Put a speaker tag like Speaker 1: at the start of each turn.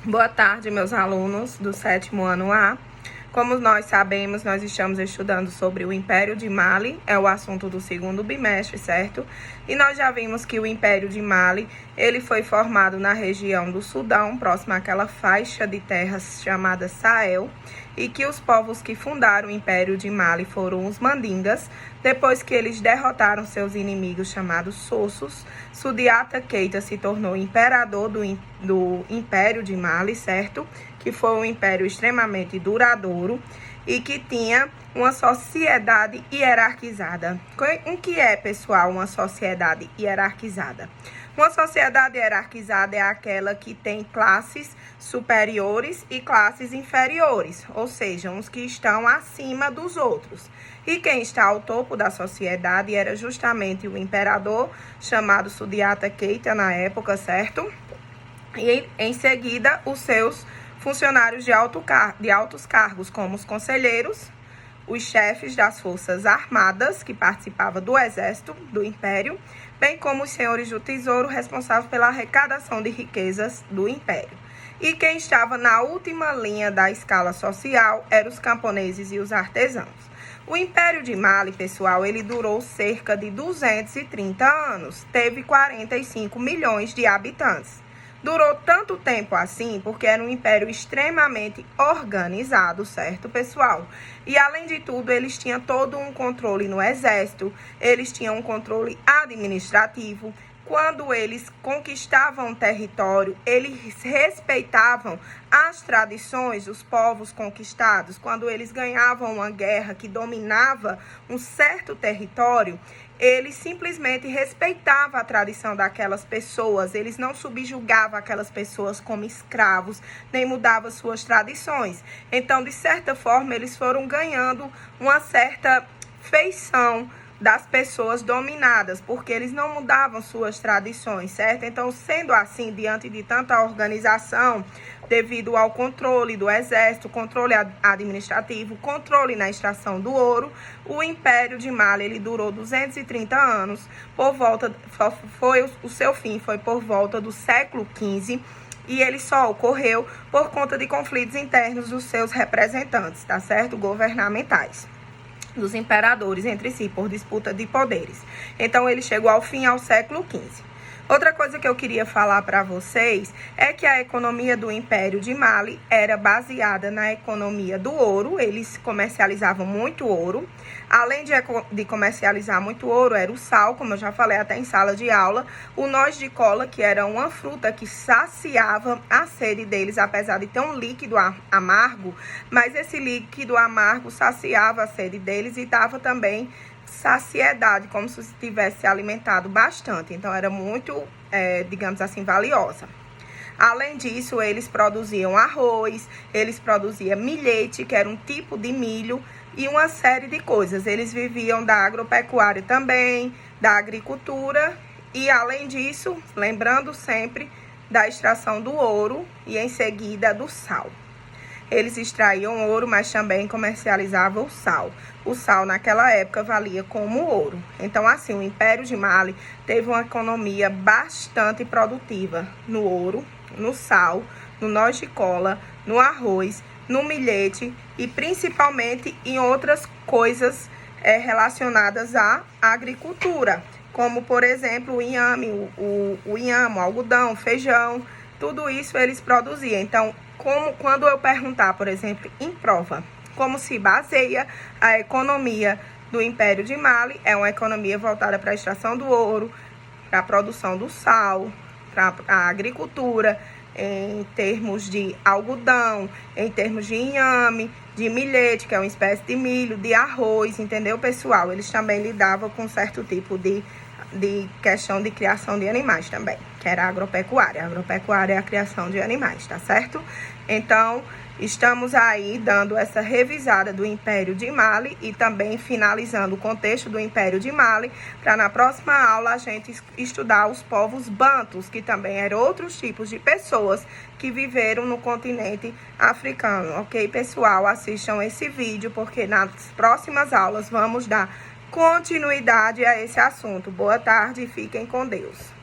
Speaker 1: Boa tarde, meus alunos do 7º ano A. Como nós sabemos, nós estamos estudando sobre o Império de Mali, é o assunto do 2º bimestre, certo? E nós já vimos que o Império de Mali, ele foi formado na região do Sudão, próximo àquela faixa de terras chamada Sahel, e que os povos que fundaram o Império de Mali foram os Mandingas. Depois que eles derrotaram seus inimigos chamados Sossos, Sundiata Keita se tornou imperador do Império de Mali, certo? Que foi um império extremamente duradouro e que tinha uma sociedade hierarquizada. O que é, pessoal, uma sociedade hierarquizada? Uma sociedade hierarquizada é aquela que tem classes superiores e classes inferiores, ou seja, uns que estão acima dos outros. E quem está ao topo da sociedade era justamente o imperador, chamado Sundiata Keita na época, certo? E em seguida, os seus funcionários de altos cargos, como os conselheiros, os chefes das forças armadas, que participavam do exército do império, bem como os senhores do tesouro, responsáveis pela arrecadação de riquezas do império. E quem estava na última linha da escala social eram os camponeses e os artesãos. O Império de Mali, pessoal, ele durou cerca de 230 anos, teve 45 milhões de habitantes. Durou tanto tempo assim porque era um império extremamente organizado, certo, pessoal? E, além de tudo, eles tinham todo um controle no exército, eles tinham um controle administrativo. Quando eles conquistavam um território, eles respeitavam as tradições dos povos conquistados. Quando eles ganhavam uma guerra que dominava um certo território, eles simplesmente respeitavam a tradição daquelas pessoas. Eles não subjugavam aquelas pessoas como escravos, nem mudavam suas tradições. Então, de certa forma, eles foram ganhando uma certa feição das pessoas dominadas, porque eles não mudavam suas tradições, certo? Então, sendo assim, diante de tanta organização, devido ao controle do exército, controle administrativo, controle na extração do ouro, o Império de Mali, ele durou 230 anos, o seu fim foi por volta do século XV, e ele só ocorreu por conta de conflitos internos dos seus representantes, tá certo? Governamentais, dos imperadores entre si, por disputa de poderes. Então, ele chegou ao fim ao século XV. Outra coisa que eu queria falar para vocês é que a economia do Império de Mali era baseada na economia do ouro. Eles comercializavam muito ouro. Além de comercializar muito ouro, era o sal, como eu já falei até em sala de aula, o noz de cola, que era uma fruta que saciava a sede deles, apesar de ter um líquido amargo, mas esse líquido amargo saciava a sede deles e dava também saciedade, como se tivesse se alimentado bastante. Então, era muito, digamos assim, valiosa. Além disso, eles produziam arroz, eles produziam milhete, que era um tipo de milho, e uma série de coisas. Eles viviam da agropecuária também, da agricultura, e além disso, lembrando sempre da extração do ouro e em seguida do sal. Eles extraíam ouro, mas também comercializavam o sal. O sal, naquela época, valia como ouro. Então, assim, o Império de Mali teve uma economia bastante produtiva no ouro, no sal, no noz de cola, no arroz, no milhete e principalmente em outras coisas relacionadas à agricultura, como, por exemplo, o inhame, o inhame, o algodão, feijão, tudo isso eles produziam. Então, quando eu perguntar, por exemplo, em prova, como se baseia a economia do Império de Mali, é uma economia voltada para a extração do ouro, para a produção do sal, para a agricultura, em termos de algodão, em termos de inhame, de milhete, que é uma espécie de milho, de arroz, entendeu, pessoal? Eles também lidavam com certo tipo de questão de criação de animais também, que era a agropecuária. A agropecuária é a criação de animais, tá certo? Então, estamos aí dando essa revisada do Império de Mali e também finalizando o contexto do Império de Mali, para na próxima aula a gente estudar os povos bantus, que também eram outros tipos de pessoas que viveram no continente africano, ok, pessoal? Assistam esse vídeo, porque nas próximas aulas vamos dar continuidade a esse assunto. Boa tarde e fiquem com Deus.